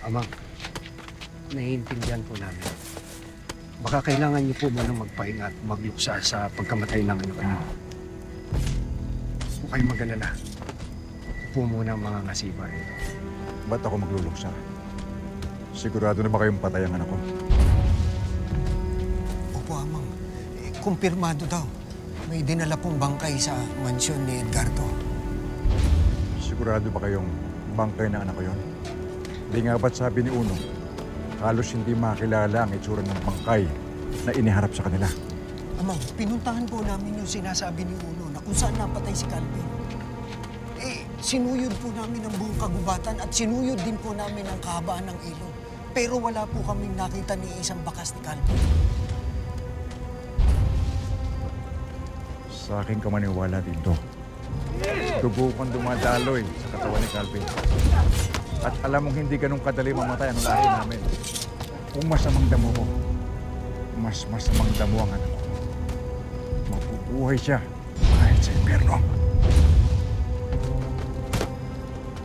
Amang, naiintindihan po namin. Baka kailangan niyo po munang magpahinga at magluksa sa pagkamatay ng ano. Huwag kayong mag-alala. Upo muna ang mga ngasiba rito. Ba't ako magluluksa? Sigurado na ba kayong patay ang anak ko? Opo, Amang. Kumpirmado daw. May dinala pong bangkay sa mansyon ni Edgardo. Sigurado ba kayong bangkay na anak ko yon? Di nga ba't sabi ni Uno, halos hindi makilala ang itsura ng bangkay na iniharap sa kanila? Amang, pinuntahan po namin yung sinasabi ni Uno na kung saan napatay si Calvin. Sinuyod po namin ang buong kagubatan at sinuyod din po namin ang kahabaan ng ilog. Pero wala po kaming nakita ni isang bakas ni Calvin. Sa akin ka maniwala dito. Dugo kang dumadaloy sa katawan ni Calvin. At alam mong hindi ganun kadali mamatay ang lahi namin. Kung masamang damo ko, mas masamang damo ang anak ko. Mabubuhay siya kahit sa impyerno.